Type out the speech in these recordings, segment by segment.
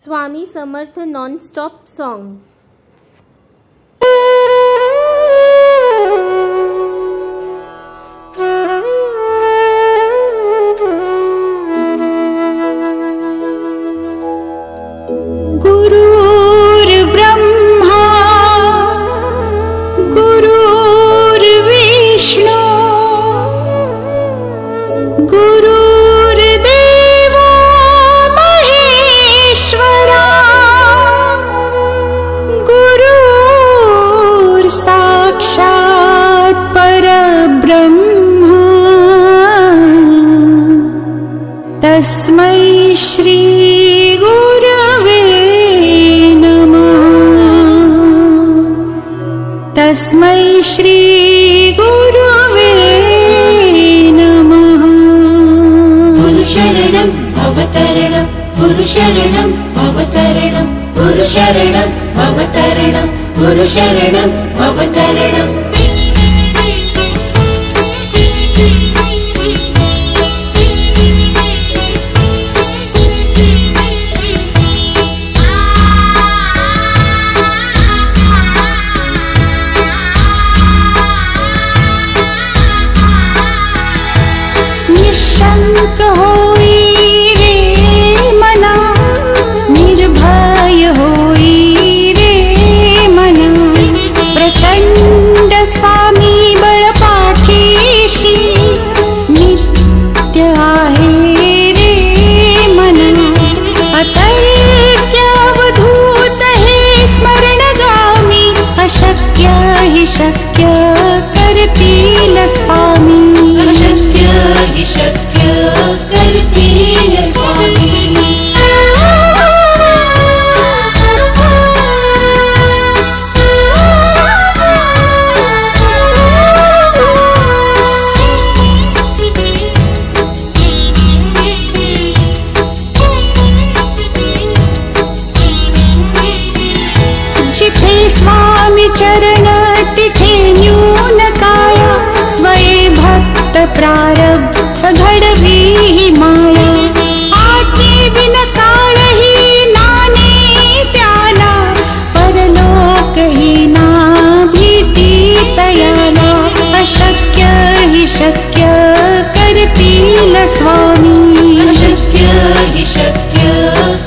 Swami Samarth non-stop song. गुरुर्ब्रह्मा गुरुर्विष्णु गुरुर्देवो महेश्वरा गुरुर्साक्षात् परब्रह्म तस्मै श्री गुरवे तस्मै श्री गुरवे नमः। गुरुशरणं भवतरणं गुरुशरणं भवतरणं गुरुशरणं भवतरणं गुरुशरणं भवतरणं। निशंक होई रे मना निर्भय होई रे मना प्रचंड स्वामी बळपाठीशी नित्य आहे रे मना अतर्क्य अवधूत हे स्मरणगामी अशक्य हि शक्य करतील स्वामी शक्य करतील स्वामी। जिथे स्वामी चरण तिथे न्यून काया स्वये भक्त प्रारब्ध घडवी ही माया आती बिन काळ ही नाने त्याला परलोक ही ना भीती तयाला अशक्य हि शक्य करतील स्वामी अशक्य हि शक्य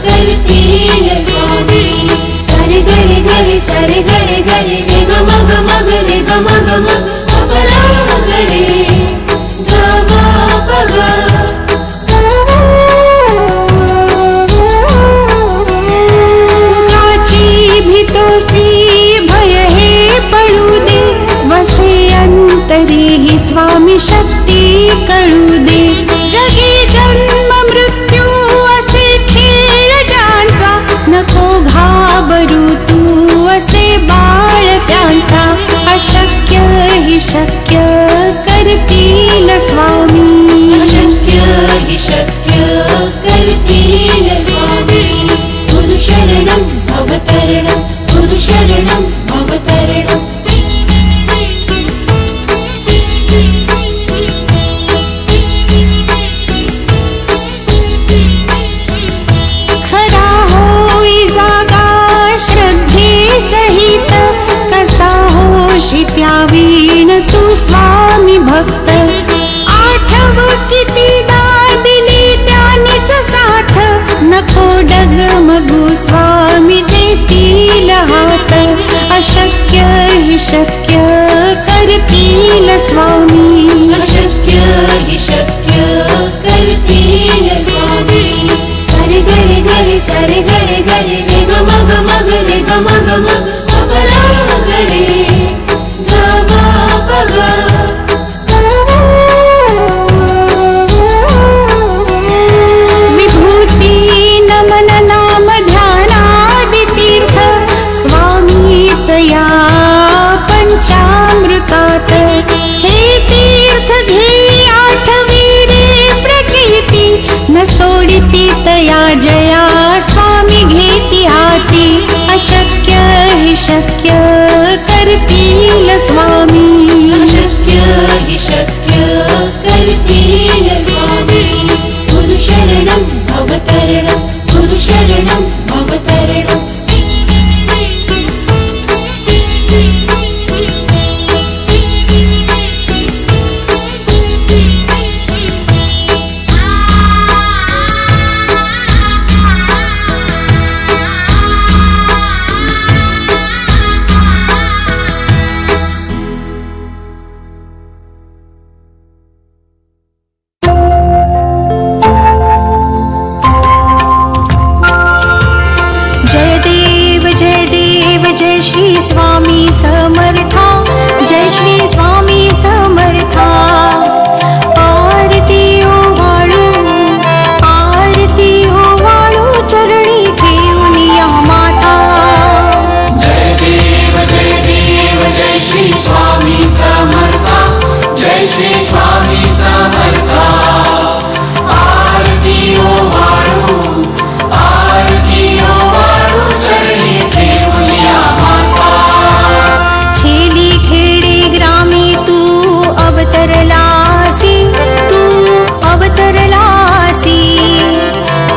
करतील स्वामी। गरे गरे गरे सरे गरे गरे रे ग मग मग रे ग मग मग अपरा गरे काची भीतोसी भय हे पडू दे वसे अंतरी ही स्वामी शक्ती कळू दे जगी जन्म मृत्यू असे खेळ ज्यांचा नको घाबरू तू असे बाळ त्यांचा अशक्य हि शक्य करतील स्वामी अशक्य हि शक्य करतील स्वामी। गुरुशरणं भवतरणं गुरुशरणं भवतरणं। जय श्री स्वामी समर्था, जय श्री स्वामी समर्था। आरती ओवाळू, आरती ओवाळू, चरणी ठेवूनिया माता। जय देव जय श्री स्वामी समर्था, जय श्री स्वामी समर्था। आरती ओवाळू, आरती ओवाळू, चरणी ठेवूनिया माता। छेली खेडे ग्रामी तू अवतरलासी, तू अवतरलासी।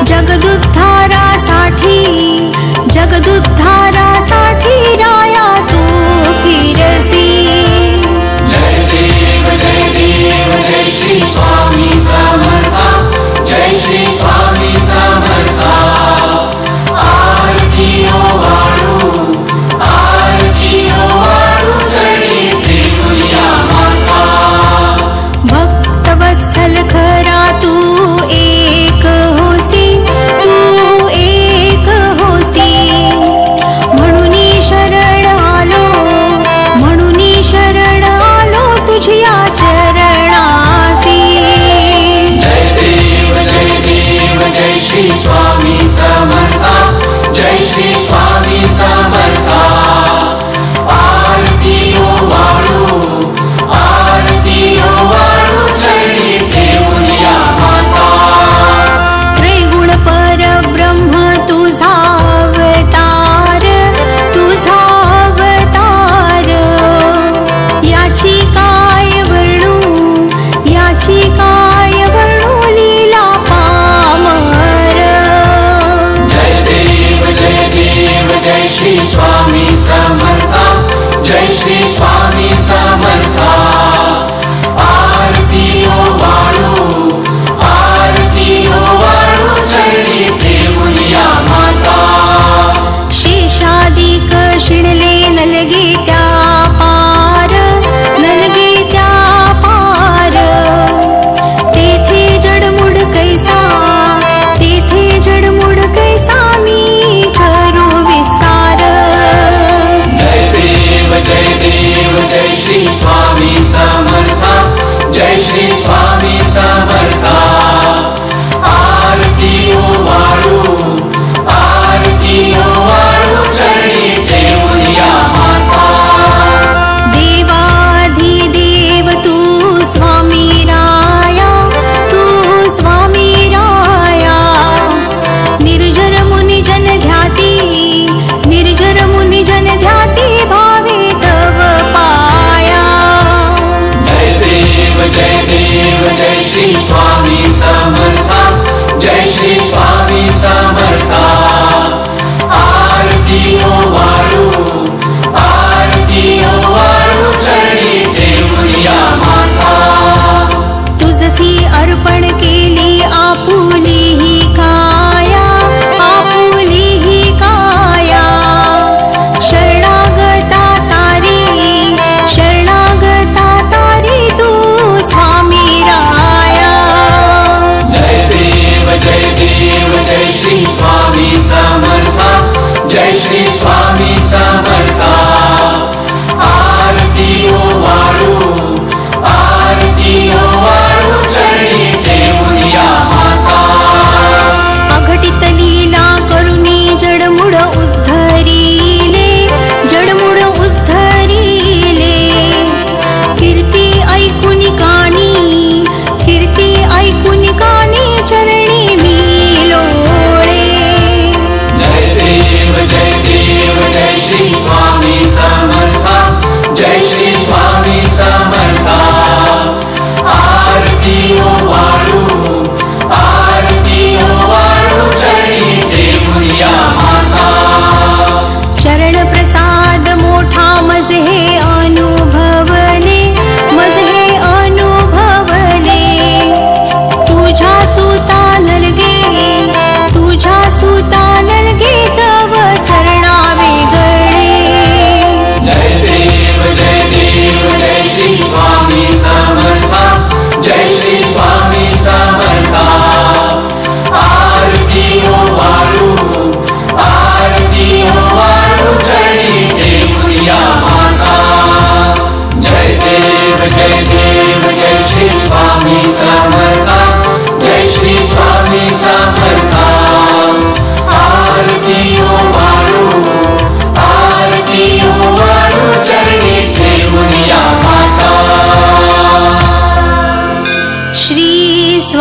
जगदुद्धारासाठी, जगदुद्धारासाठी राया तू फिरसी। जय देव जय श्री स्वामी समर्था, जय श्री स्वामी समर्था। आरती ओवाळू, आरती ओवाळू, चरणी ठेवूनिया माता। भक्तवत्सल खरा तू एक होसी, तू एक होसी। म्हणून शरण आलो, म्हणून शरण आलो तुझ्या चरणासी। जय देव जय श्री स्वामी समर्था, जय श्री स्वामी समर्था। आरती ओवाळू, आरती ओवाळू, चरणी ठेवूनिया माता। त्रिगुण परब्रह्म तुझा अवतार, तुझा अवतार। याची काय वर्णू, याची काय वर्णू लीला पामर। जय देव जय श्री स्वामी समर्था, जय श्री स्वामी समर्था। आरती ओवाळू, आरती ओवाळू, चरणी ठेवूनिया माता। शेषादिक शिणले नलगे त्या पार, नलगे त्या पार। तेथे जडमुड कैसा, तेथे जडमुड कैसा मी करू विस्तार। जय देव जय श्री स्वामी समर्था, जय श्री स्वामी समर्था। आरती ओवाळू, आरती ओवाळू, चरणी ठेवूनिया माता।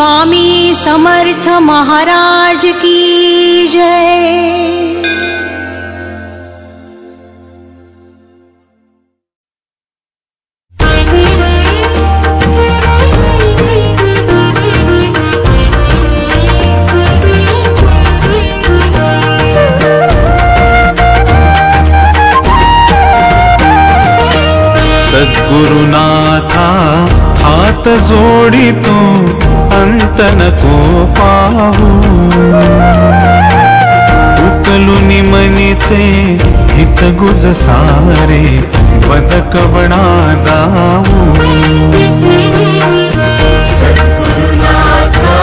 स्वामी समर्थ महाराज की जय। सद्गुरुनाथा हात जोडितो अंत नको पाहू, उकलुनी मनीचे हित गुज सारे बदकवणा दाऊ। सद्गुरुनाथा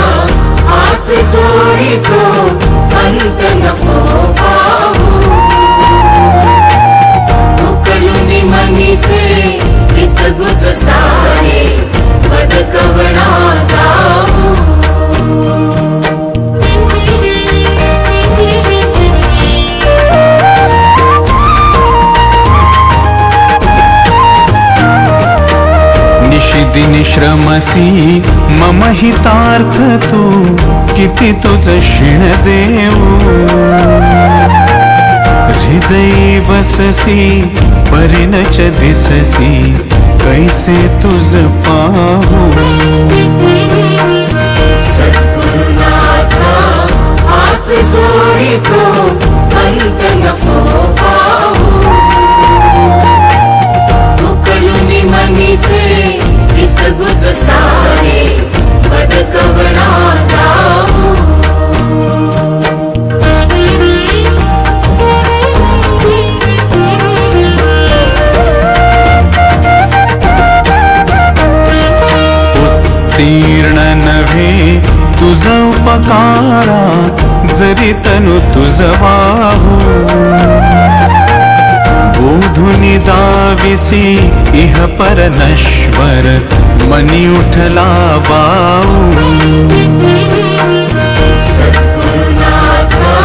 हात जोडितो अंत नको पाहू, उकलुनी मनीचे हित गुज सारे बदकवणा दाऊ। निशिदिनी श्रमसी मम हितार्थ तू किती तुझ शिण देऊ, हृदय बससी परिणच दिससी कैसे तुझ पाहू। सद्गुरुनाथा हात जोडितो अंत नको पाहू, उकलुनी मनीचे हित गुज सारे बदकवणा दाऊ। उत्तीर्ण नव्हे तुझ उपकारा, जरी तनु तुझ वाहू, बोधुनी दाविसी इह पर नश्वर मनी उठला बाऊ। सद्गुरुनाथा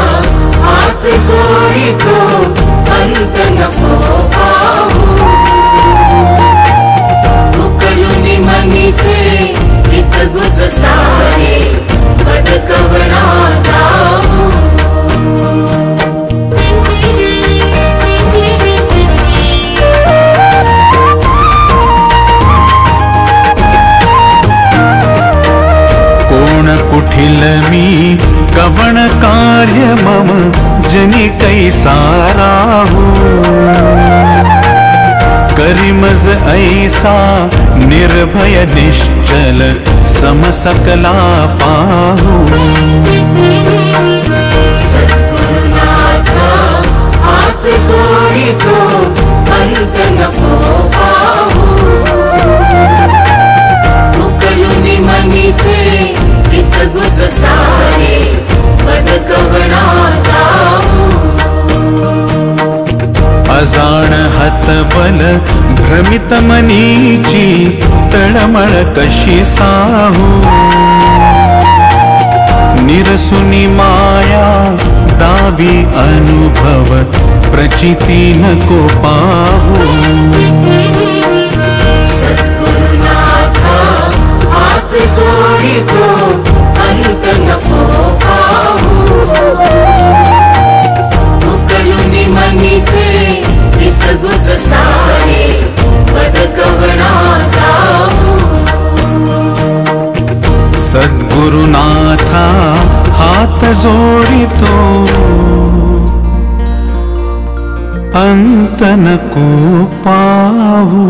हात जोडितो अंत नको पाहू, उकलुनी मनीचे हित गुज सारे बदकवणा दाऊ। कोण कुठिल मी कवण कार्य मम जनी कैसा राहू, करिमज ऐसा निर्भय निश्चल समसकला पाहू। सद्गुरुनाथा हात जोडितो अंत नको पाहू, उकलुनी मनीचे हित गुज सारे बदकवणा दाऊ। अजाण हतबल भ्रमित मनीची तळमळ कशी साहू, निरसुनी माया दावी अनुभव प्रचिती नको पाहू। सद्गुरुनाथा हात जोडितो अंत नको पाहू, उकलुनी मनीचे हित गुज सारे बदकवणा दाऊ। सद्गुरुनाथा हात जोडितो अंत नको पाहू।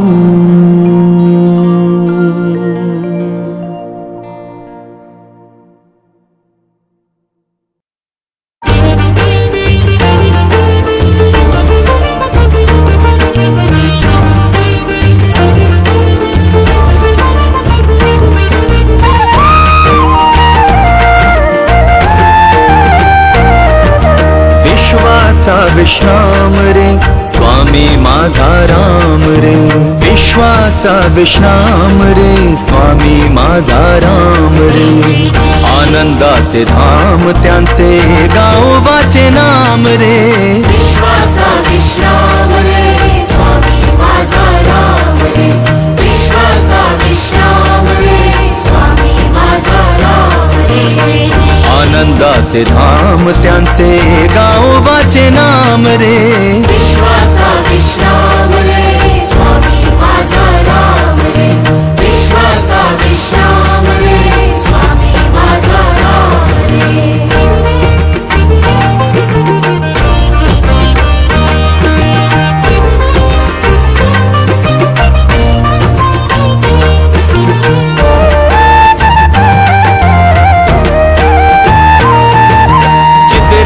विश्राम रे स्वामी माझा राम रे, विश्वाचा विश्राम रे स्वामी माझा राम रे, आनंदाचे धाम त्यांचे गावोबाचे नाम रे, विश्वाचा विश्राम रे स्वामी माझा राम रे, विश्वाचा विश्राम रे स्वामी माझा राम आनंदाचे धाम त्यांचे गावोबाचे नाम रे विश्वाचा विश्राम रे स्वामी माझा राम रे विश्वाचा विश्राम रे स्वामी माझा राम रे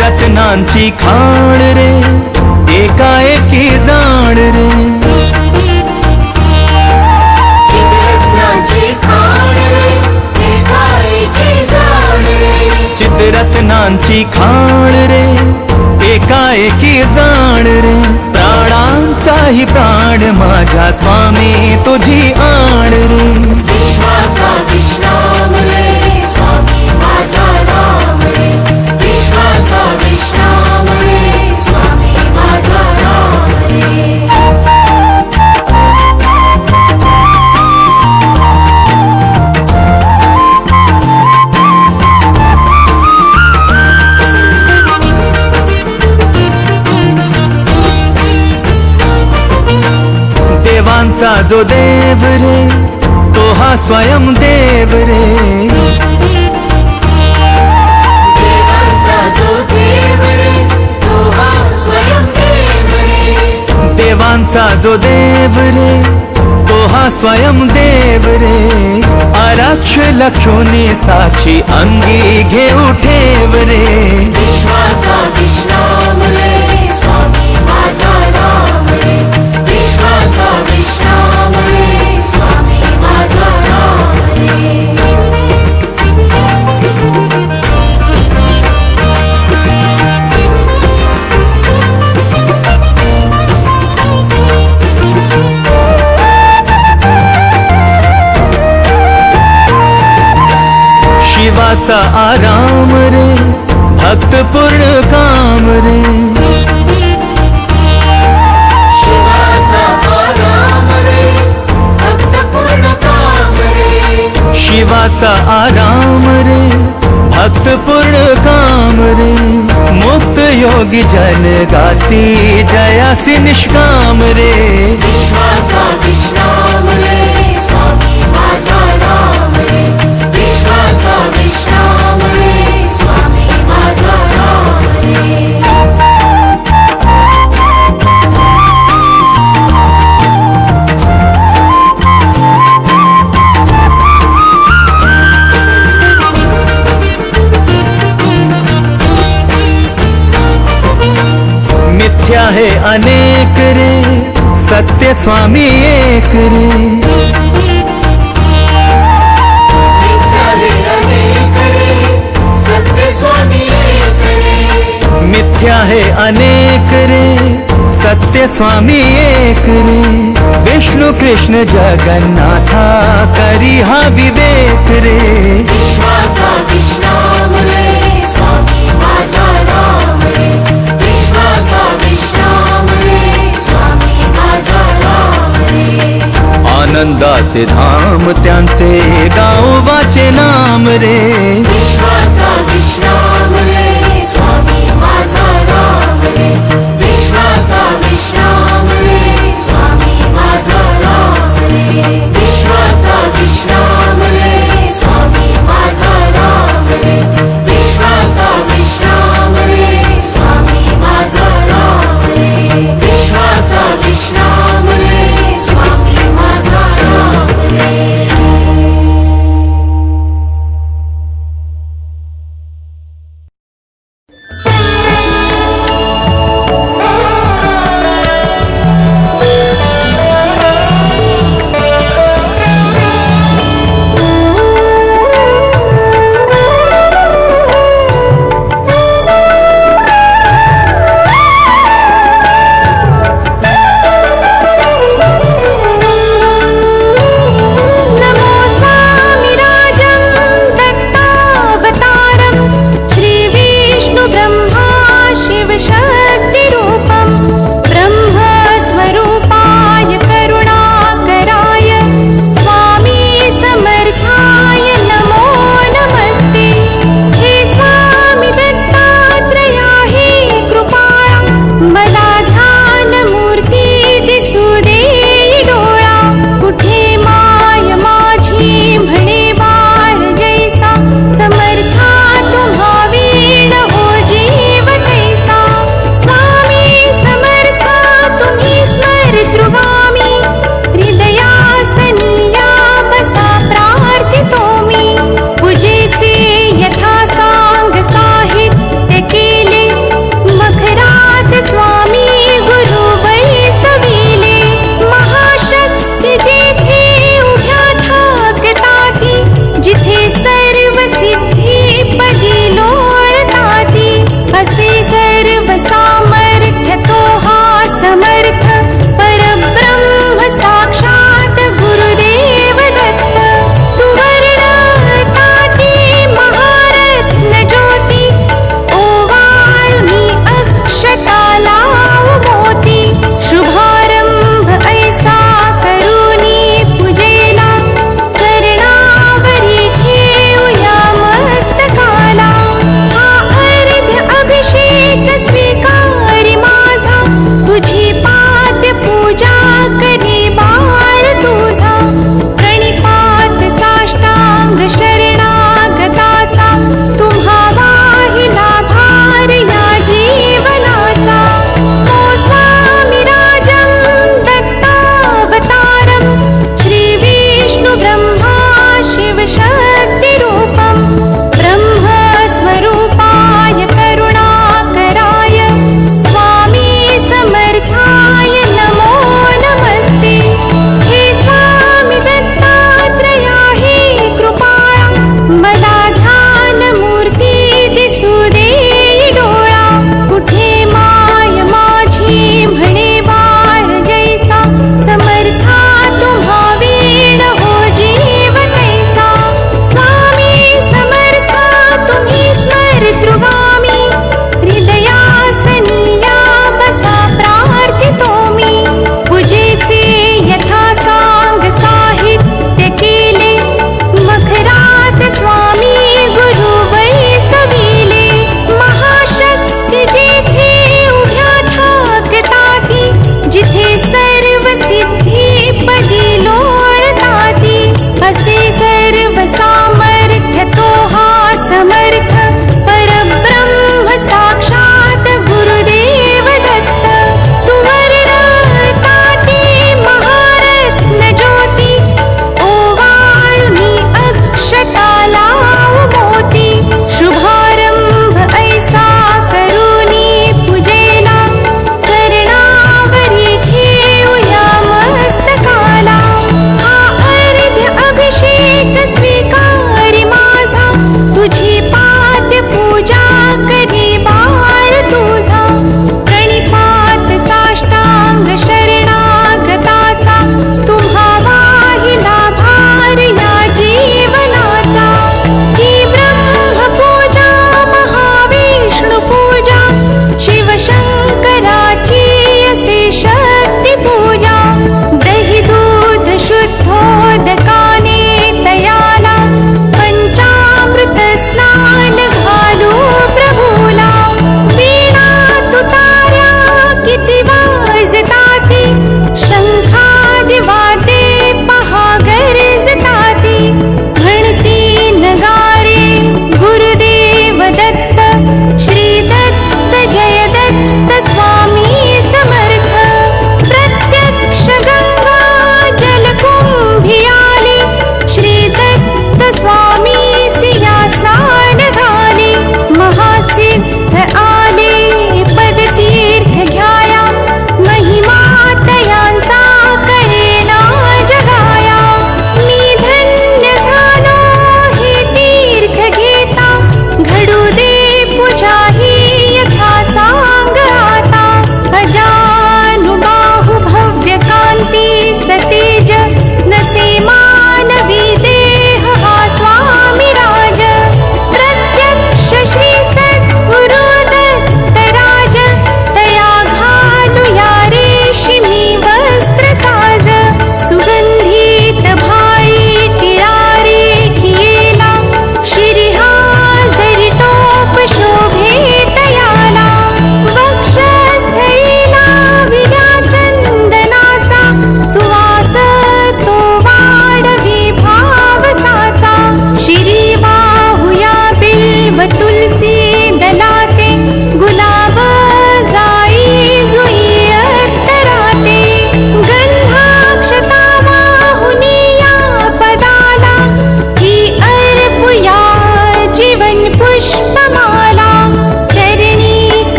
रत्नांची खाण रे एकाएकी जाण रे चित्ररत्नांची खाण रे एकाएकी जाण रे चित्ररत्नांची खाण रे एकाएकी जाण रे प्राणांचाही प्राण माझ्या स्वामी तुझी आण रे विश्वाचा विश्राम रे स्वामी माझा राम रे विश्वाचा विश्राम रे स्वामी माझा राम रे देवांचा जो देव रे तो हा स्वयं देव रे देवांचा जो देव रे तो हा स्वयं देव रे देवांचा जो देव रे तो हा स्वयं देव रे अलक्ष लक्षोनी साक्षी अंगी घेऊ ठेव रे विश्वाचा विश्राम रे स्वामी माझा राम रे विश्वाचा विश्राम रे स्वामी माझा राम रे शिवाचा आराम रे भक्त पूर्ण काम रे शिवाचा आराम रे भक्त पूर्ण काम रे शिवाचा आराम रे भक्त पूर्ण काम रे मुक्त योगी जन गाती जयासी निष्काम रे विश्वाचा विश्राम रे स्वामी माझा राम रे विश्वाचा विश्राम रे स्वामी माझा राम रे मिथ्या है अनेक रे सत्य स्वामी एक रे मिथ्या है अनेक रे सत्य स्वामी एक रे मिथ्या है अनेक रे सत्य स्वामी एक रे विष्णु कृष्ण जगन्नाथा करी हा विवेक रे विश्वाचा विश्राम रे स्वामी माझा राम रे विश्वाचा विश्राम रे स्वामी माझा राम रे आनंदाचे धाम त्यांचे गावोबाचे नाम रे विश्वाचा विश्राम रे स्वामी माझा राम रे विश्वाचा विश्राम रे स्वामी माझा राम रे विश्वाचा विश्राम रे स्वामी माझा राम रे विश्वाचा विश्राम रे स्वामी माझा राम रे विश्वाचा विश्राम रे स्वामी माझा राम रे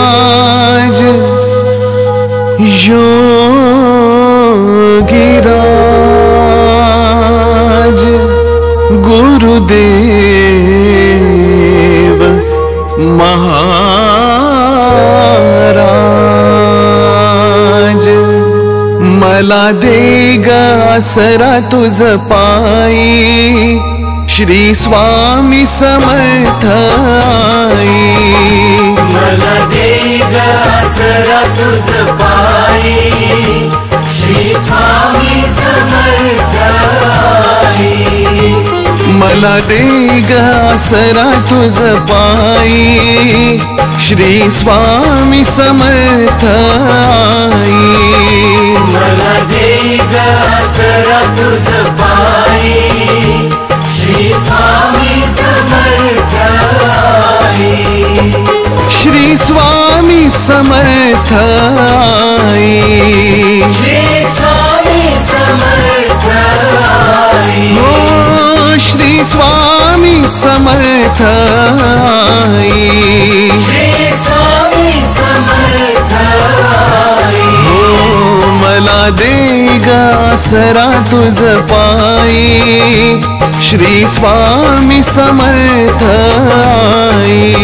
स्वामीराज योगीराज गुरुदेव महाराज मला दे ग आसरा तुझ पायी श्री स्वामी समर्थ आई मला दे ग आसरा तुझ पायी श्री स्वामी समर्थ आई मला दे ग आसरा तुझ पायी श्री स्वामी समर्थ आई मला दे ग आसरा तुझ पायी श्री स्वामी समर्थ आई श्री स्वामी समर्थ आई श्री स्वामी समर्थ आई हो श्री स्वामी समर्थ आई श्री स्वामी समर्थ आई हो मला दे ग आसरा तुझ पायी श्री स्वामी समर्थ आई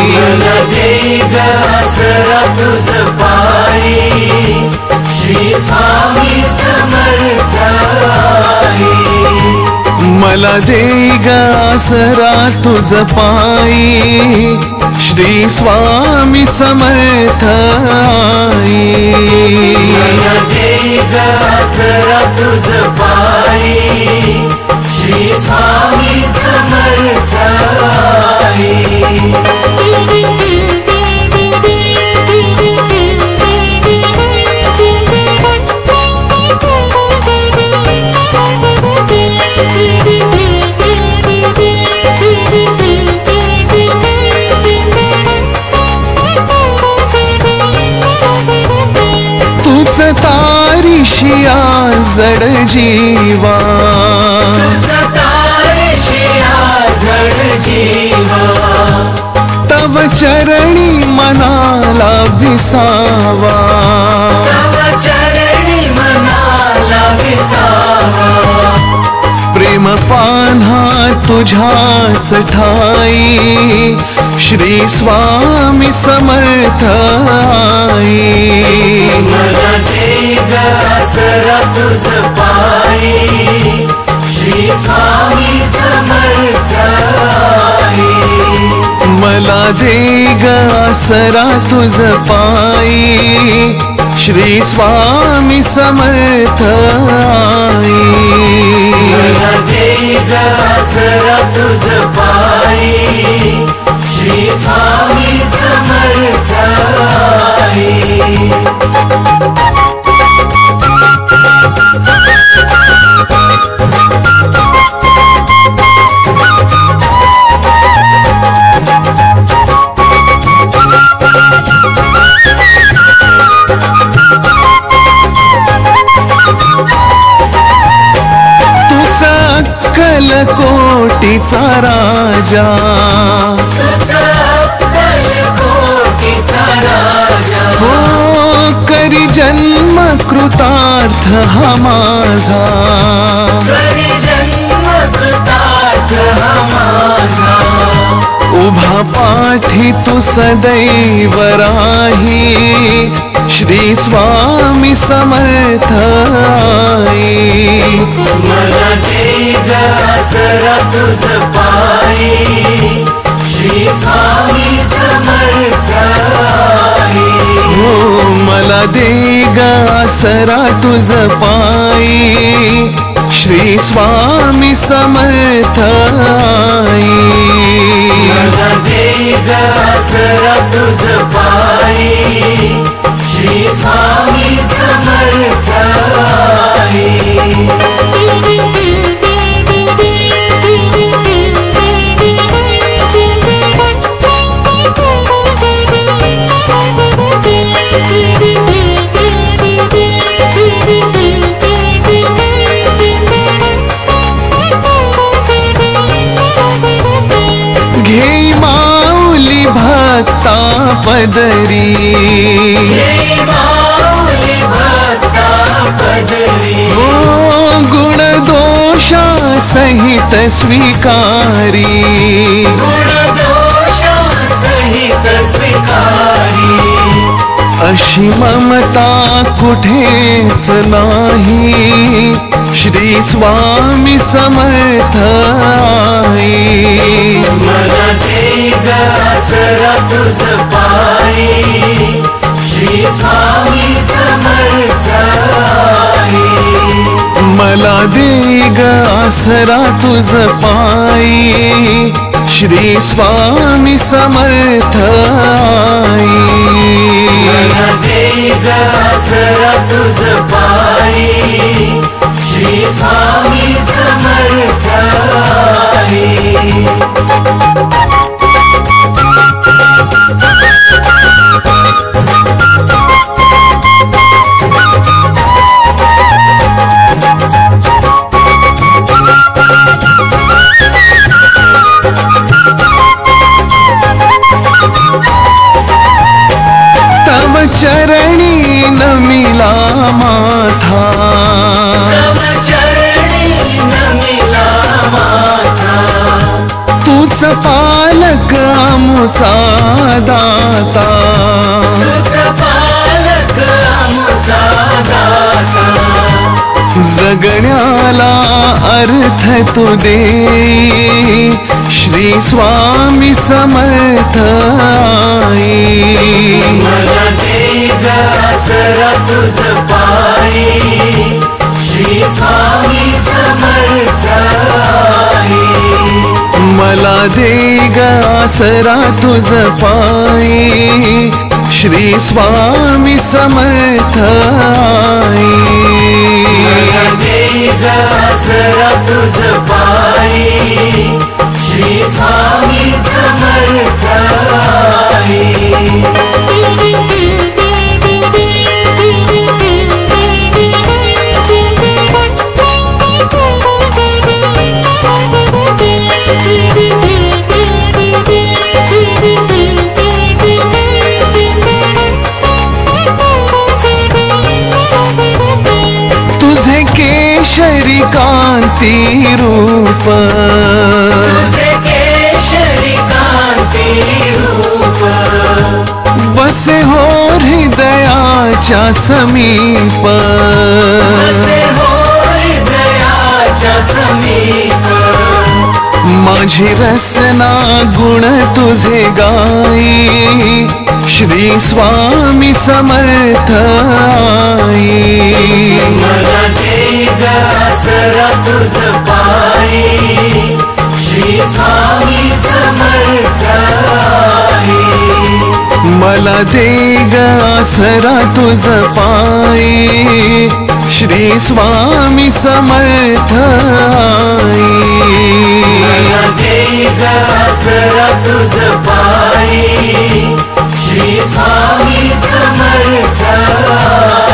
मला दे ग आसरा तुझ पायी श्री स्वामी समर्थ आई मला दे ग आसरा तुझ पायी श्री स्वामी समर्थ आई मला दे ग आसरा तुझ पायी श्री स्वामी समर्थ आई तुझ तारीशिया जड जीवा तुझ तारीशिया जड जीवा तव चरणी मनाला विसावा तव चरणी मनाला विसावा प्रेम पान्हा तुझ्याच ठाई श्री स्वामी समर्थ आई मला दे ग आसरा तुझ पायी श्री स्वामी समर्थ आई मला दे ग आसरा तुझ पायी श्री स्वामी समर्थ आई मला दे ग आसरा तुझ पायी श्री स्वामी समर्थ आई तुझा अक्कलकोटीचा राजा तुझा अक्कलकोटीचा राजा हो करी जन्म कृतार्थ हा माझा करी जन्म कृतार्थ हा माझा उभा पाठी तू सदैव राही श्री स्वामी समर्थ आई मला दे ग आसरा तुझ पायी श्री स्वामी समर्थ आई हो मला दे ग आसरा तुझ पायी श्री स्वामी समर्थ आई मला दे ग आसरा तुझ पायी श्री स्वामी समर्थ आई घे माऊली भक्ता पदरी, ओ गुण दोषा सहित स्वीकारी, अशी ममता कुठेच नाही, श्री स्वामी समर्थ आई. मला दे ग आसरा तुझ पायी, श्री स्वामी समर्थ आई. मला दे ग आसरा तुझ पायी, श्री स्वामी समर्थ आई. मला दे ग आसरा तुझ पायी, श्री स्वामी समर्थ आई. तव चरणी नमिला माथा, तव चरणी नमिला माथा. तूच पालक आमुचा दाता, तुझ पालक आमुचा दाता. जगण्याला अर्थ तू दे, श्री स्वामी समर्थ आई. मला दे ग आसरा तुझ पायी, श्री स्वामी समर्थ आई. मला दे ग आसरा तुझ पायी, श्री स्वामी समर्थ आई. मला दे ग आसरा तुझ पायी, श्री स्वामी समर्थ आई. तुझे केशरी कांती रूप, तुझे केशरी कांती रूप. वसे हो हृदयाच्या समीप, वसे हो हृदयाच्या समीप. माझी रसना गुण तुझे गाई, श्री स्वामी समर्थ आई. मला दे ग आसरा तुझ पायी, श्री स्वामी समर्थ आई. मला दे ग आसरा तुझ पायी, श्री स्वामी समर्थ आई. मला दे ग आसरा तुझ पायी, श्री स्वामी समर्थ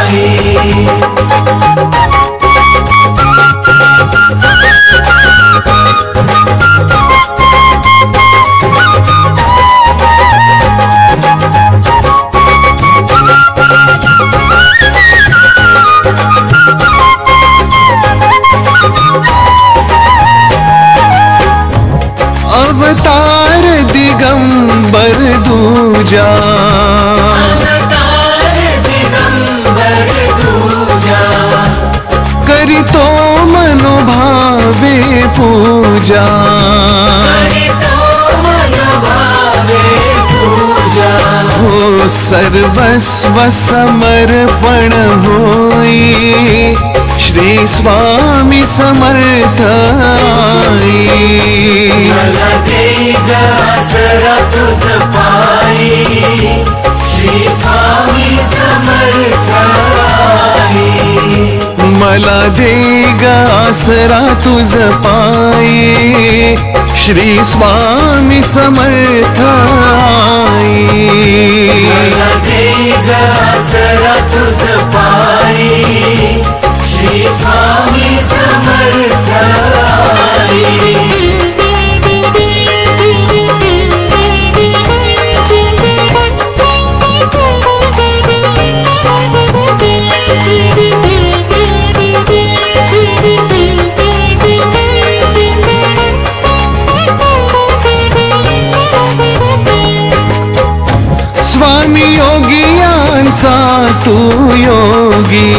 आई. अवतार दिगंबर दूजा, अवतार दिगंबर दूजा. करितो मनोभावे पूजा, करितो मनोभावे पूजा. हो सर्वस्व समर्पण होई, श्री स्वामी समर्थ आई. मला दे ग आसरा तुझ पायी, श्री स्वामी समर्थ आई. मला दे ग आसरा तुझ पायी, श्री स्वामी समर्थ आई. मला दे ग आसरा तुझ पायी, श्री स्वामी समर्थ आई. स्वामी योगियांचा तू योगी,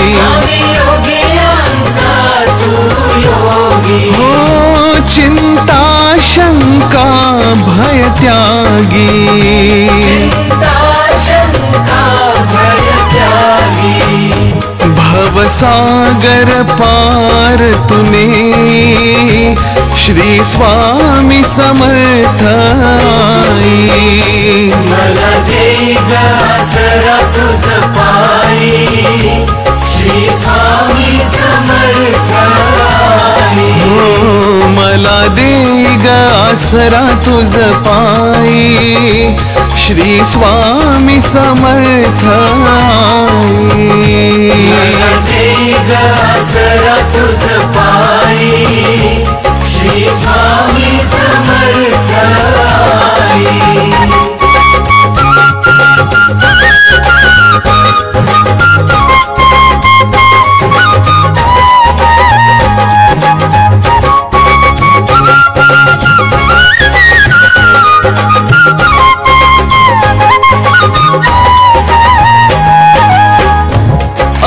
स्वामी योगियांचा तू योगी, हो चिंता शंका भय त्यागी, चिंता शंका भय त्यागी, भवसागर पार तुने श्री स्वामी समर्थ आई। मला दे ग आसरा तुझ पायी श्री स्वामी समर्थ आई। हो मला दे ग आसरा तुझ पायी श्री स्वामी समर्थ आई। मला दे ग आसरा तुझ पायी श्री स्वामी समर्थ आई।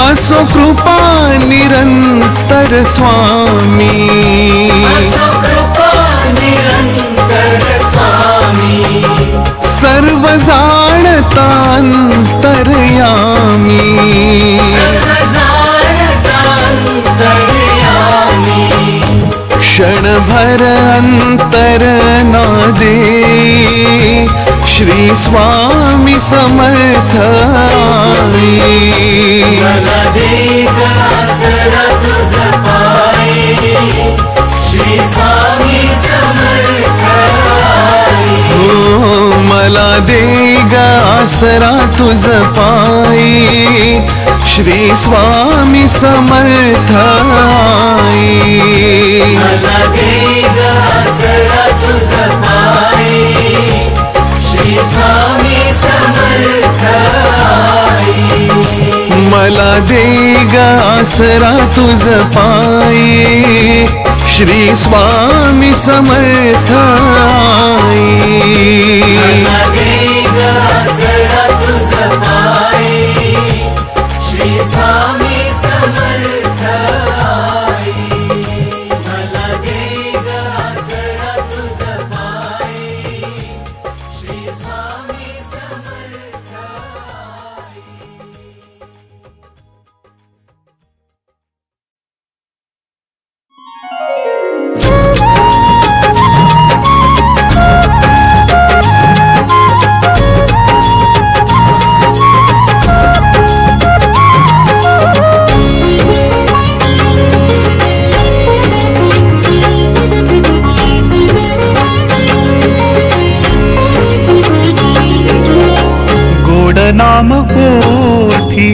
असो कृपा निरंतर स्वामी, असो कृपा निरंतर स्वामी, सर्व जाणता अंतर्यामी, सर्व जाणता अंतर्यामी, क्षणभर अंतर नादे श्री स्वामी समर्थ आई। मला दे ग आसरा तुझ पायी श्री स्वामी समर्थ आई। हो मला दे ग आसरा तुझ पायी श्री स्वामी समर्थ आई। मला दे ग आसरा तुझ पायी श्री स्वामी समर्थ आई। मला दे ग आसरा तुझ पायी श्री स्वामी समर्थ आई। मला दे ग आसरा तुझ पायी श्री स्वामी समर्थ आई। मला दे ग आसरा तुझ पायी श्री स्वामी समर्थ आई। नाम पोथी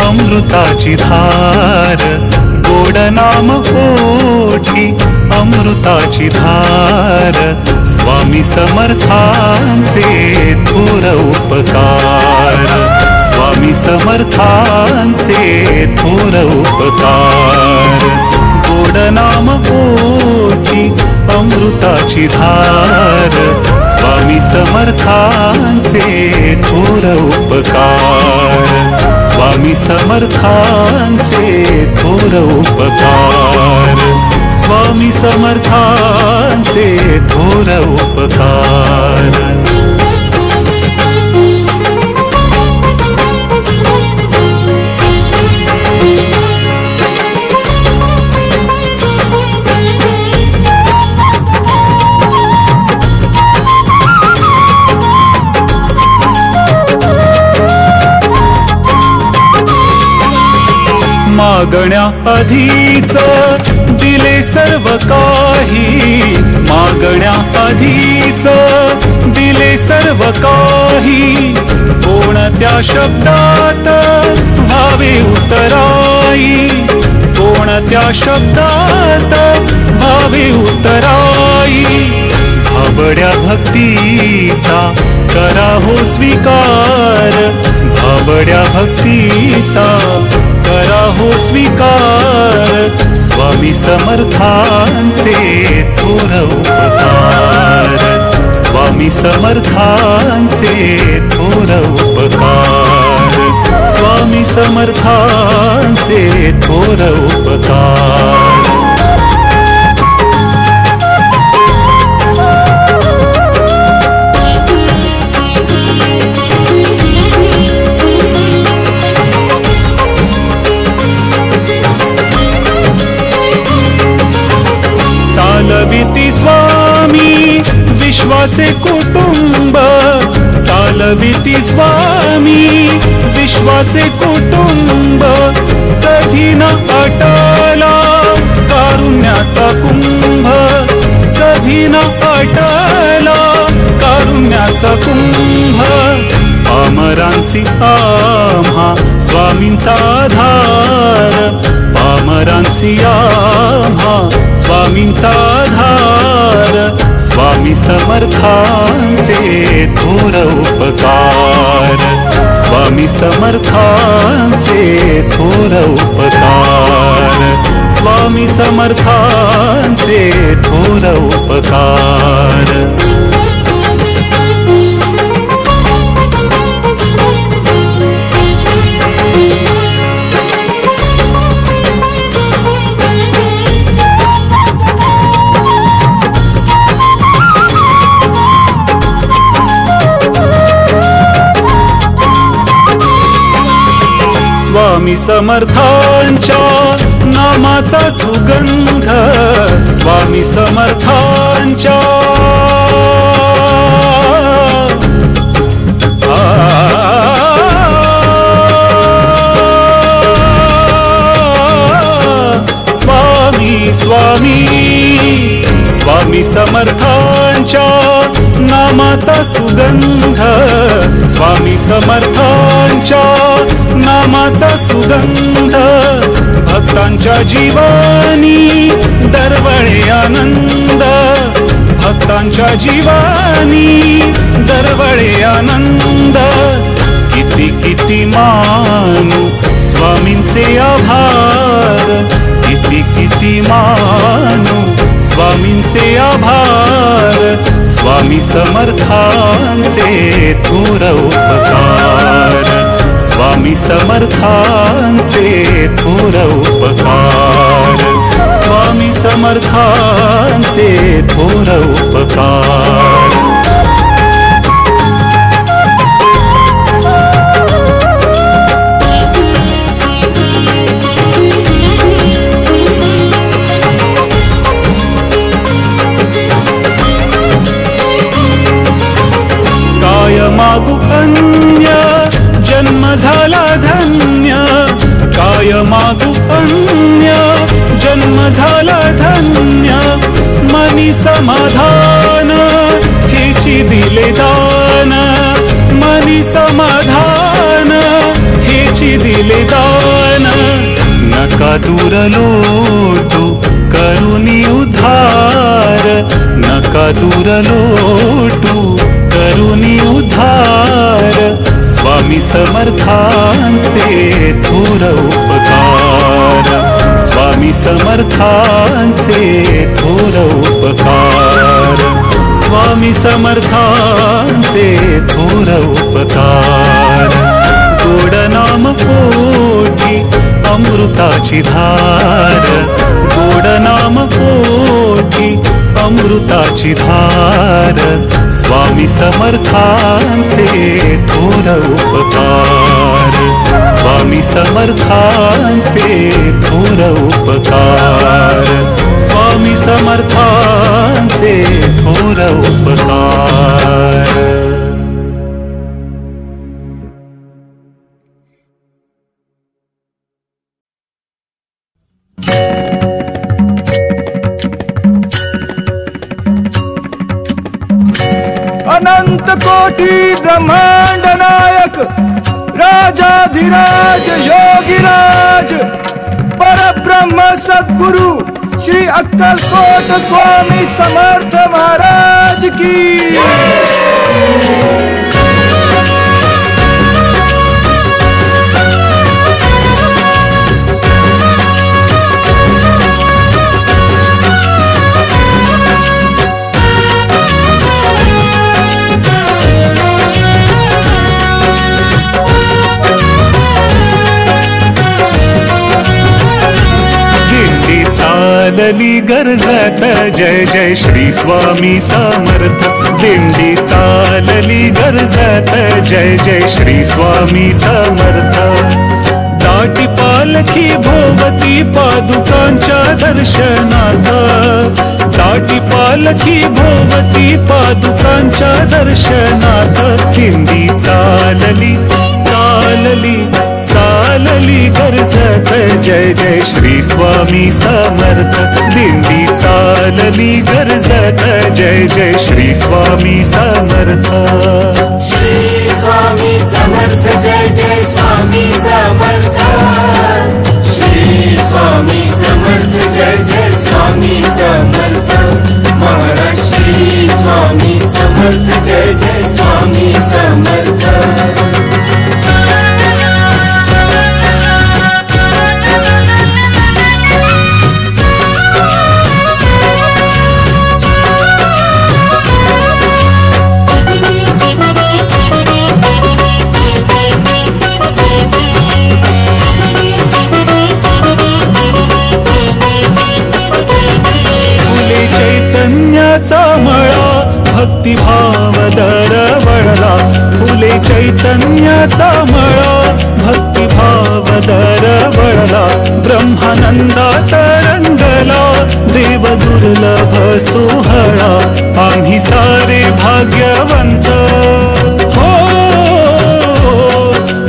अमृताची धार, गोड नाम पोथी अमृताची धार, स्वामी समर्थांचे थोर उपकार, स्वामी समर्थांचे थोर उपकार। गोड नाम पोथी अमृताची धार, स्वामी समर्थांचे थोर उपकार, स्वामी समर्थांचे थोर उपकार, स्वामी समर्थांचे थोर उपकार। मागण्या आधीच दिले सर्व काही, मागण्या आधीच दिले सर्व काही, कोणत्या शब्दात व्हावे उतराई, कोणत्या शब्दात व्हावे उतराई। भाबड्या भक्तीचा करा हो स्वीकार, भाबड्या भक्तीचा करा हो स्वीकार, स्वामी समर्थांचे थोर उपकार, स्वामी समर्थांचे थोर थोर उपकार, स्वामी समर्थांचे थोर उपकार. चालविती स्वामी विश्वाचे कुटुंब, चालविती स्वामी विश्वाचे कुटुंब, कधी न अटला कारुण्याचा कुंभ, कधी न अटला कारुण्याचा कुंभ. पामरांची आम्हा स्वामींचा आधार, पामरांची आम्हा स्वामींचा आधार, स्वामी समर्थांचे थोर उपकार, स्वामी समर्थांचे थोर उपकार, स्वामी समर्थांचे थोर उपकार. स्वामी समर्थांच्या नामाचा सुगंध, स्वामी समर्थांच्या स्वामी स्वामी स्वामी समर्थांच्या नामाचा सुगंध, स्वामी समर्थांच्या नामाचा सुगंध, भक्तांच्या जीवानी दरवळे आनंद, भक्तांच्या जीवानी दरवळे आनंद. किती किती मानू स्वामींचे आभार, किती किती मानू स्वामींचे आभार, स्वामी समर्थांचे थोर उपकार, स्वामी समर्थांचे थोर उपकार, स्वामी समर्थांचे थोर उपकार. मागू अन्य जन्म झाला धन्य, काय मागू अन्य जन्म झाला धन्य, मनी समाधान हेची दिले दान, मनी समाधान हेची दिले दान. नका दूर लोटू करुणी उद्धार, नका दूर लोटू करुणी उद्धार, स्वामी समर्थांचे थोर उपकार, स्वामी समर्थांचे थोर उपकार, स्वामी समर्थांचे थोर उपकार. गोड नाम पोटी अमृताची धार, गोड नाम पोटी अमृताची धार, स्वामी समर्थांचे थोर उपकार, स्वामी समर्थांचे थोर उपकार, स्वामी समर्थांचे थोर उपकार. अनंत कोटि ब्रह्मांड नायक राजाधिराज योगिराज परब्रह्म सद्गुरु श्री अक्कलकोट स्वामी समर्थ महाराज की. चालली गर्जत जय जय श्री स्वामी समर्थ दिंडी चालली गर्जत जय जय श्री स्वामी समर्थ दाटी पालखी भोवती पादुकांच्या दर्शनार्थ दाटी पालखी भोवती पादुकांच्या दर्शनार्थ दिंडी चालली चालली चालली गर्जत जय जय श्री स्वामी समर्थ दिंडी चालली गर्जत जय जय श्री स्वामी समर्थ श्री स्वामी समर्थ जय जय स्वामी समर्थ श्री स्वामी समर्थ जय जय स्वामी समर्थ महाराज श्री स्वामी समर्थ जय जय स्वामी समर्थ मळा भक्तिभाव दरवळला फुले चैतन्याचा मळा भक्तिभाव दरवळला ब्रह्मानंदात रंगला देव दुर्लभ सोहळा आम्ही सारे भाग्यवंत हो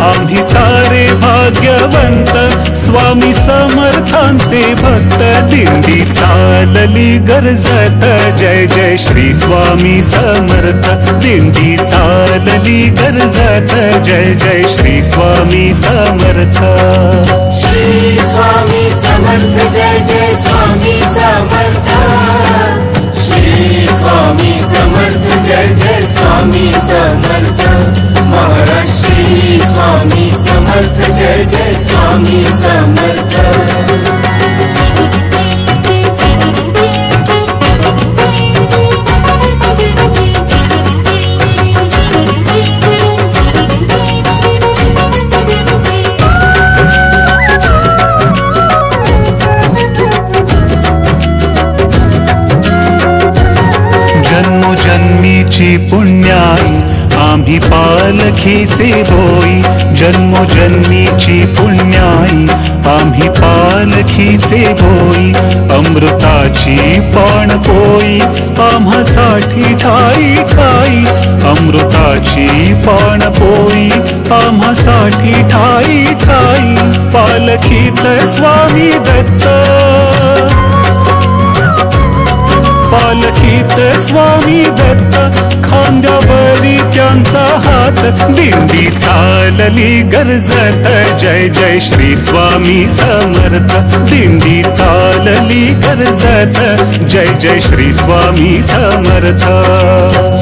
आम्ही सारे भाग्यवंत स्वामी समर्थांचे भक्त दिंडी चालली गर्जत जय जय श्री स्वामी समर्थ दिंडी चालली गर्जत जय जय श्री स्वामी समर्थ श्री स्वामी समर्थ जय जय स्वामी समर्थ श्री स्वामी समर्थ जय जय स्वामी समर्थ महाराज श्री स्वामी समर्थ जय जय स्वामी समर्थ जन्मोजन्मीची पुण्याई आम्ही पालखीचे बोई जन्मोजन्मीची पुण्याई आम्ही पालखीचे बोई अमृताची पाणपोई आम्हासाठी ठाई ठाई अमृताची पाणपोई आम्हासाठी ठाई ठाई पालखीत स्वामी दत्त पालखीत स्वामी दत्त खांद्यावरी त्यांचा हात दिंडी चालली गर्जत जय जय श्री स्वामी समर्थ दिंडी चालली गर्जत जय जय श्री स्वामी समर्थ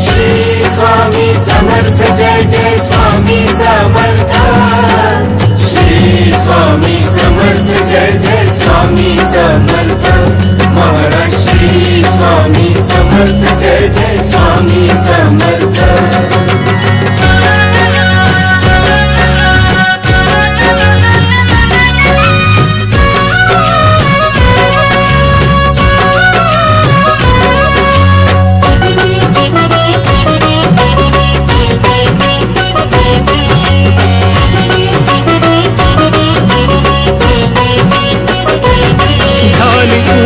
श्री स्वामी समर्थ जय जय स्वामी समर्थ श्री स्वामी समर्थ जय जय स्वामी समर्थ महाराज श्री स्वामी समर्थ जय जय स्वामी समर्थ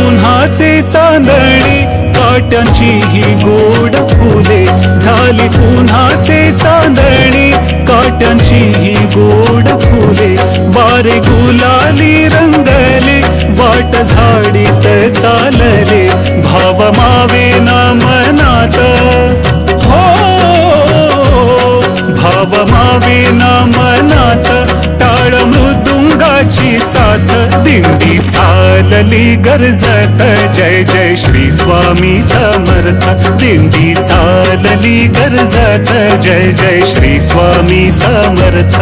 उन्हाचे चांदणी काट्यांची ही गोड फुले झाली उन्हाचे चांदणी काट्यांची ही गोड फुले वारे गुलाली रंगले वाट झाडीत चालले भाव मावे ना मनात हो भाव मावे ना मनात टाळ मृदुंगाची साथ दिंडी चालली गर्जत जय जय श्री स्वामी समर्थ दिंडी चालली गर्जत जय जय श्री स्वामी समर्थ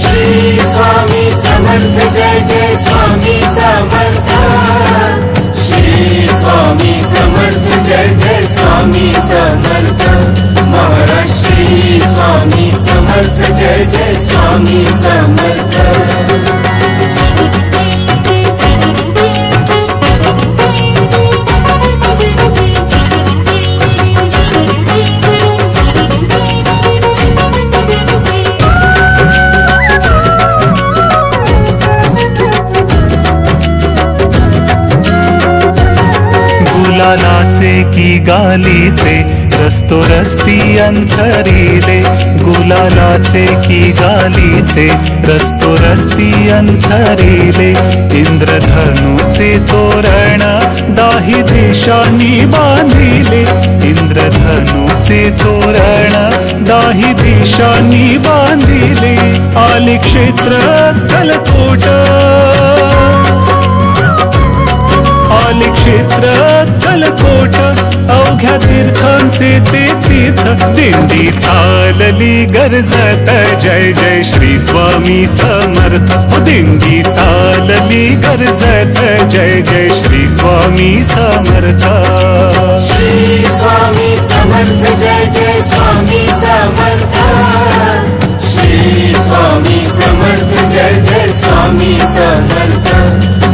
श्री स्वामी समर्थ जय जय स्वामी समर्थ श्री स्वामी समर्थ जय जय स्वामी समर्थ महाराज श्री स्वामी समर्थ जय जय स्वामी समर्थ गालीचे रस्तो रस्ती अंतरिले गुलालाचे की गालीचे रस्तो रस्ती अंतरिले इंद्रधनुचे तोरण दाही देशांनी बांधिले इंद्रधनुचे तोरण दाही देशांनी बांधिले आले क्षेत्र अक्कलकोट आले क्षेत्र अक्कलकोट अवघ्या तीर्थांचे ते तीर्थ दिंडी चालली गर्जत जय जय श्री स्वामी समर्थ दिंडी चालली गर्जत जय जय श्री स्वामी समर्थ श्री स्वामी समर्थ जय जय स्वामी समर्थ श्री स्वामी समर्थ जय जय स्वामी समर्थ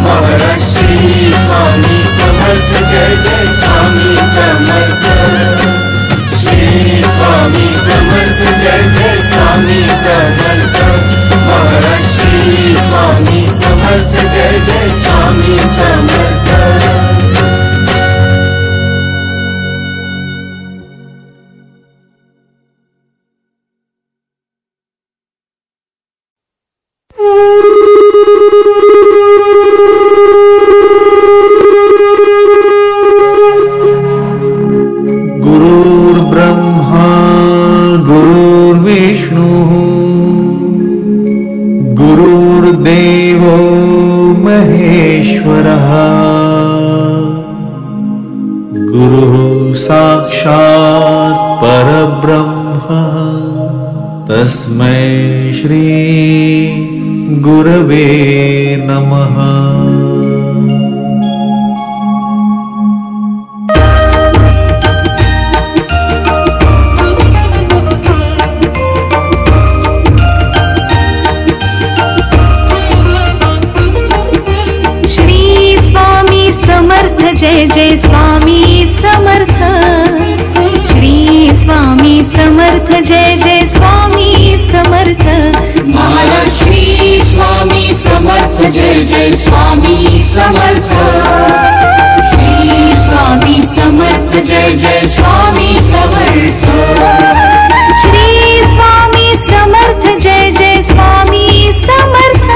महाराज श्री स्वामी समर्थ जय जय स्वामी समर्थ श्री स्वामी समर्थ जय जय स्वामी समर्थ महाराज श्री स्वामी समर्थ जय जय स्वामी समर्थ गुरुर्ब्रह्मा गुरुर्विष्णु गुरुर्देवो महेश्वरः गुरुः साक्षात् परब्रह्म तस्मै श्री गुरवे नमः। जय जय स्वामी समर्थ श्री स्वामी समर्थ जय जय स्वामी समर्थ महाराज श्री स्वामी समर्थ जय जय स्वामी समर्थ श्री स्वामी समर्थ जय जय स्वामी समर्थ श्री स्वामी समर्थ जय जय स्वामी समर्थ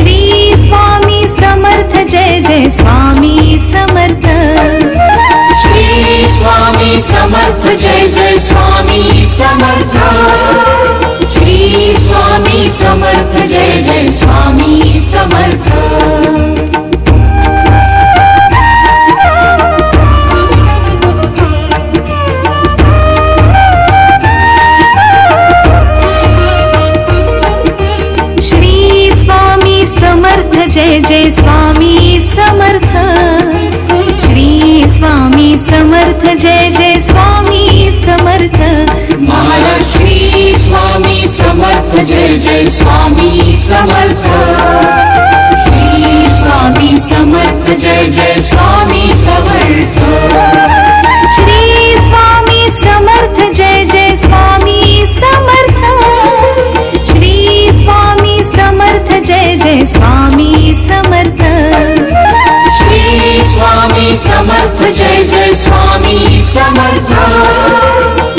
श्री स्वामी समर्थ जय जय स्वामी समर्थ श्री स्वामी समर्थ जय जय स्वामी समर्थ श्री स्वामी समर्थ जय जय स्वामी समर्थ जय जय स्वामी समर्थ श्री स्वामी समर्थ जय जय स्वामी समर्थ महाराज श्री स्वामी समर्थ जय जय स्वामी समर्थ श्री स्वामी समर्थ जय जय स्वामी समर्थ श्री स्वामी समर्थ जय जय स्वामी समर्थ श्री स्वामी समर्थ जय जय स्वामी समर्थ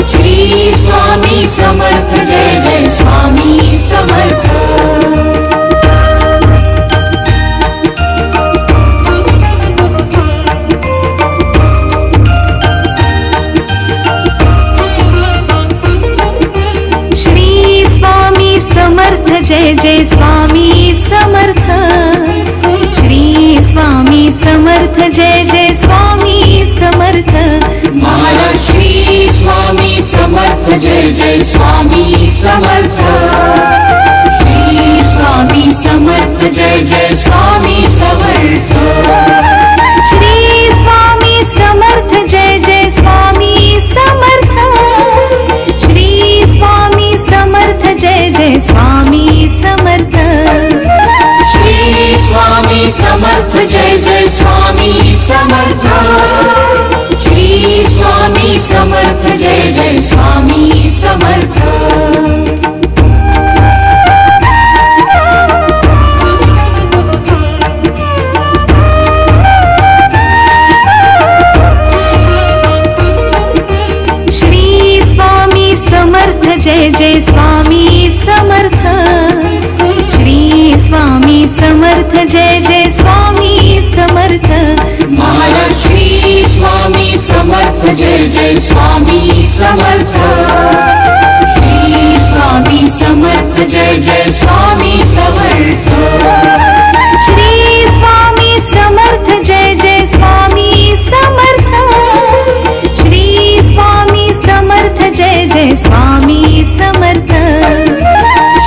श्री स्वामी समर्थ जय जय स्वामी समर्थ श्री स्वामी समर्थ जय जय स्वामी समर्थ जय जय स्वामी समर्थ श्री स्वामी समर्थ जय जय स्वामी समर्थ महाराज श्री स्वामी समर्थ जय जय स्वामी समर्थ श्री स्वामी समर्थ जय जय स्वामी समर्थ श्री स्वामी समर्थ जय जय स्वामी समर्थ श्री स्वामी समर्थ जय जय स्वामी समर्थ श्री स्वामी समर्थ जय जय स्वामी समर्थ श्री स्वामी समर्थ जय जय स्वामी समर्थ समर्थ जय जय स्वामी समर्थ श्री स्वामी समर्थ जय जय स्वामी समर्थ श्री स्वामी समर्थ जय जय स्वामी समर्थ श्री स्वामी समर्थ जय जय स्वामी समर्थ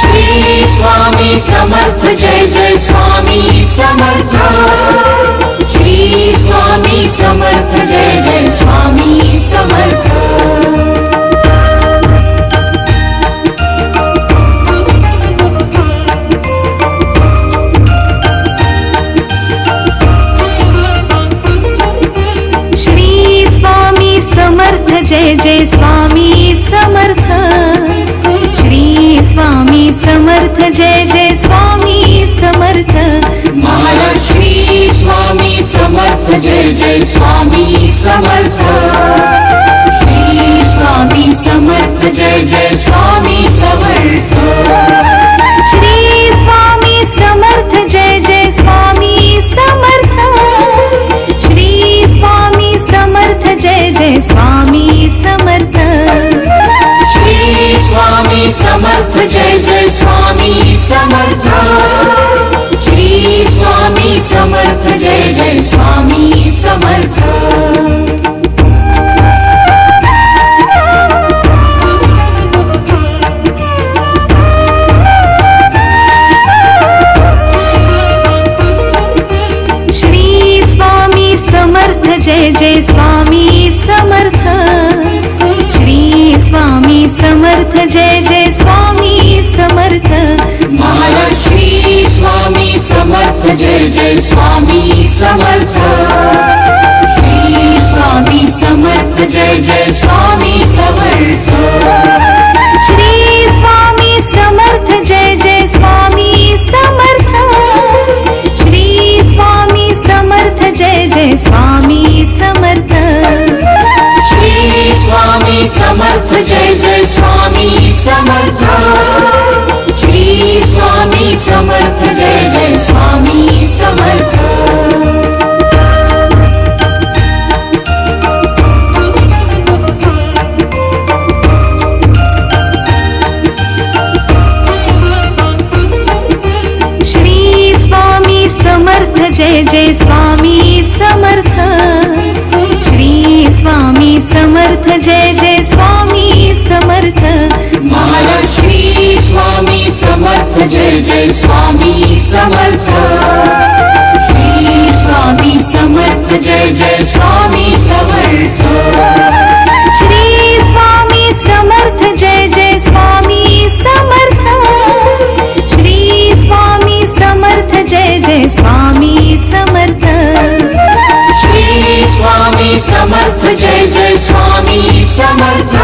श्री स्वामी समर्थ जय जय स्वामी समर्थ श्री स्वामी समर्थ जय जय स्वामी समर्थ जय जय स्वामी समर्थ श्री स्वामी समर्थ जय जय स्वामी समर्थ महाराज श्री स्वामी समर्थ जय जय स्वामी समर्थ श्री स्वामी समर्थ जय जय स्वामी समर्थ श्री स्वामी समर्थ जय जय स्वामी समर्थ श्री स्वामी समर्थ जय जय स्वामी समर्थ श्री स्वामी समर्थ जय जय स्वामी समर्थ श्री स्वामी समर्थ जय जय स्वामी समर्थ जय जय स्वामी समर्थ श्री स्वामी समर्थ जय जय स्वामी समर्थ महाराज श्री स्वामी समर्थ जय जय स्वामी समर्थ श्री स्वामी समर्थ जय जय स्वामी समर्थ श्री स्वामी समर्थ जय जय स्वामी समर्थ श्री स्वामी समर्थ जय जय स्वामी समर्थ श्री स्वामी समर्थ जय जय स्वामी समर्थ श्री स्वामी समर्थ जय जय स्वामी समर्थ जय जय स्वामी समर्थ श्री स्वामी समर्थ जय जय स्वामी समर्थ महाराज श्री स्वामी समर्थ जय जय स्वामी समर्थ श्री स्वामी समर्थ जय जय स्वामी समर्थ श्री स्वामी समर्थ जय जय स्वामी समर्थ श्री स्वामी समर्थ जय जय स्वामी समर्थ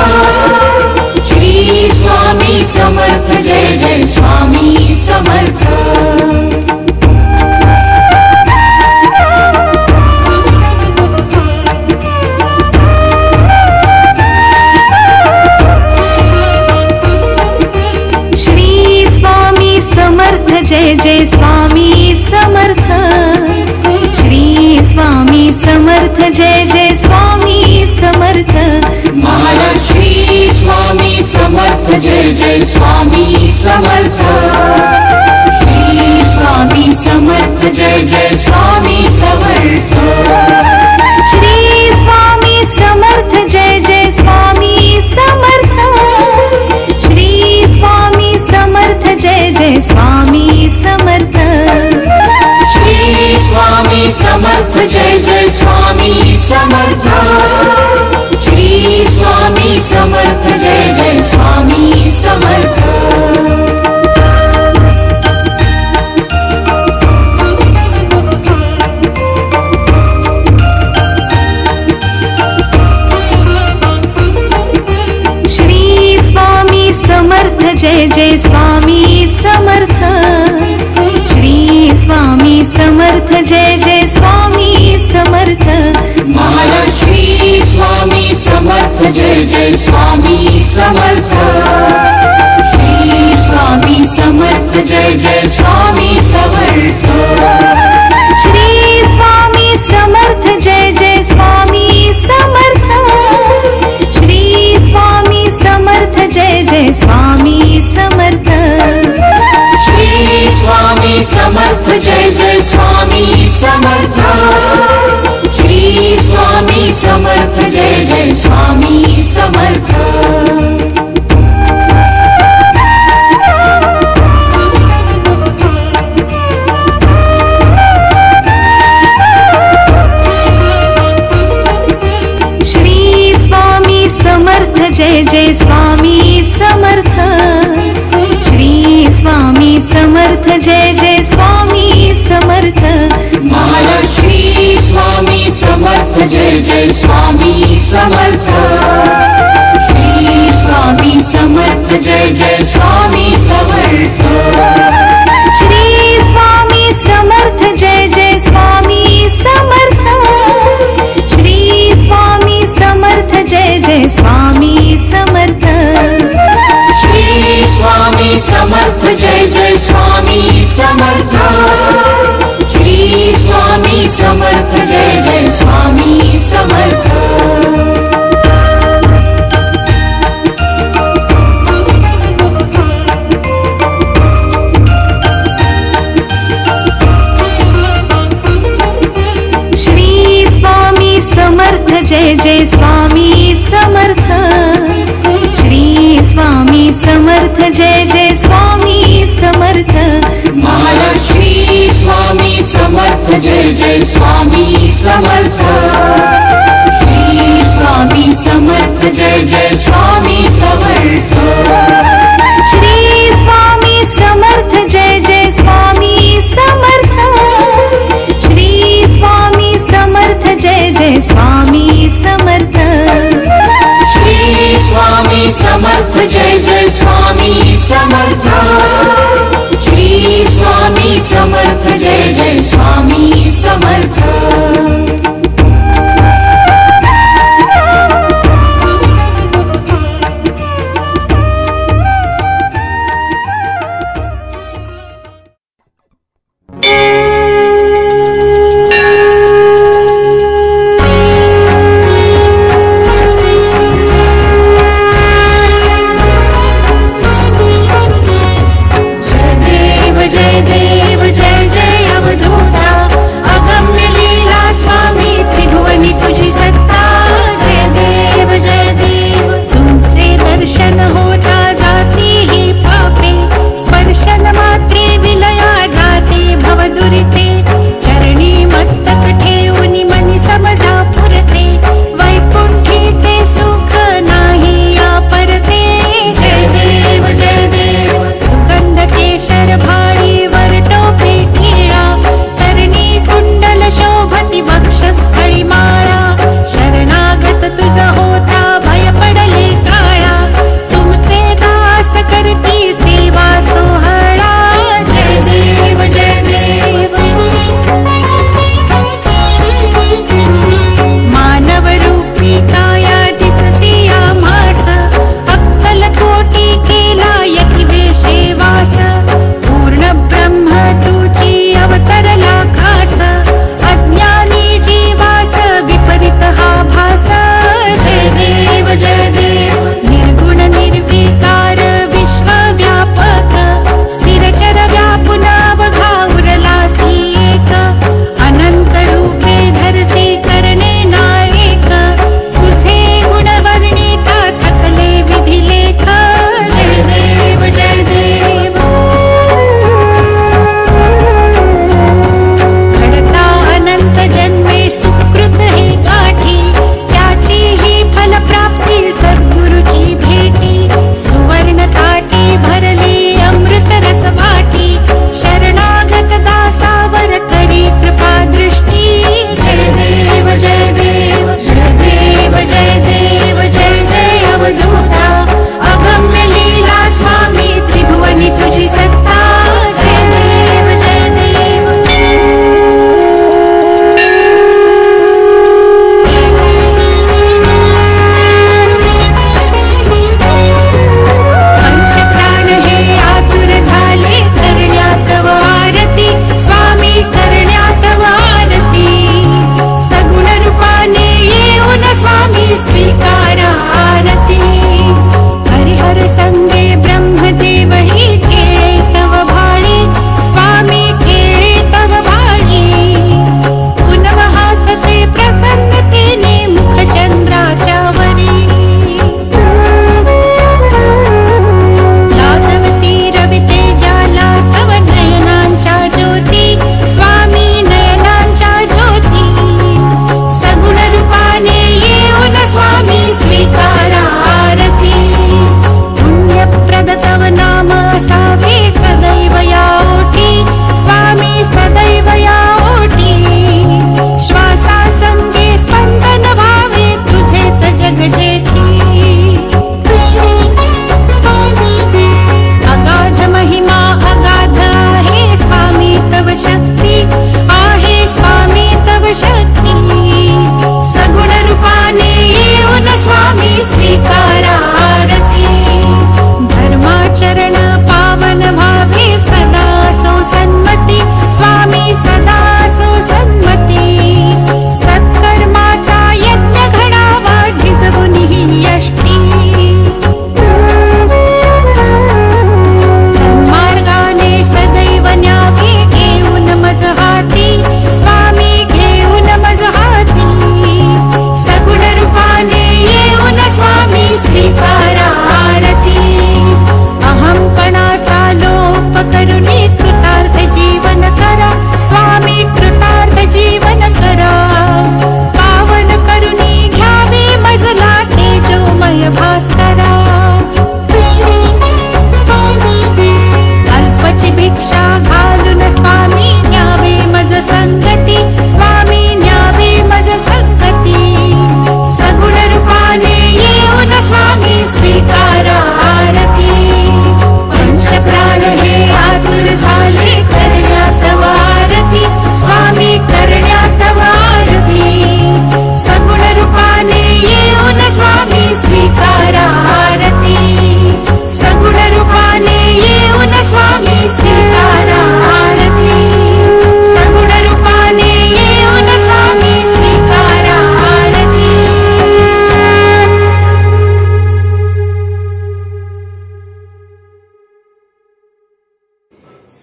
श्री स्वामी समर्थ जय जय स्वामी समर्थ श्री स्वामी समर्थ जय जय स्वामी समर्थ जय जय स्वामी समर्थ श्री स्वामी समर्थ जय जय स्वामी समर्थ महाराज श्री स्वामी समर्थ जय जय स्वामी समर्थ श्री स्वामी समर्थ जय जय स्वामी समर्थ श्री स्वामी समर्थ जय जय स्वामी समर्थ श्री स्वामी समर्थ जय जय स्वामी समर्थ श्री स्वामी समर्थ जय जय स्वामी समर्थ श्री स्वामी समर्थ जय जय स्वामी समर्थ जय जय स्वामी समर्थ श्री स्वामी समर्थ जय जय स्वामी समर्थ महाराज श्री स्वामी समर्थ जय जय स्वामी समर्थ श्री स्वामी समर्थ जय जय स्वामी समर्थ श्री स्वामी समर्थ जय जय स्वामी समर्थ जय जय स्वामी समर्थ श्री स्वामी समर्थ जय जय स्वामी समर्थ जय जय स्वामी समर्थ श्री स्वामी समर्थ जय जय स्वामी समर्थ महाराज श्री स्वामी समर्थ जय जय स्वामी समर्थ श्री स्वामी समर्थ जय जय स्वामी समर्थ श्री स्वामी समर्थ जय जय स्वामी समर्थ श्री स्वामी समर्थ जय जय स्वामी समर्थ श्री स्वामी समर्थ जय जय स्वामी समर्थ श्री स्वामी समर्थ जय जय स्वामी समर्थ जय जय स्वामी समर्थ श्री स्वामी समर्थ जय जय स्वामी समर्थ महाराज श्री स्वामी समर्थ जय जय स्वामी समर्थ श्री स्वामी समर्थ जय जय स्वामी समर्थ श्री स्वामी समर्थ जय जय स्वामी समर्थ श्री स्वामी समर्थ जय जय स्वामी समर्थ श्री स्वामी समर्थ जय जय स्वामी समर्थ श्री स्वामी समर्थ जय जय स्वामी समर्थ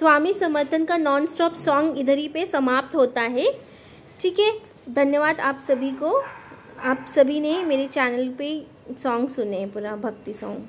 स्वामी समर्थन का नॉन स्टॉप सॉन्ग इधर ही पे समाप्त होता है। ठीक है, धन्यवाद आप सभी को। आप सभी ने मेरे चैनल पे सॉन्ग सुने, पूरा भक्ति सॉन्ग।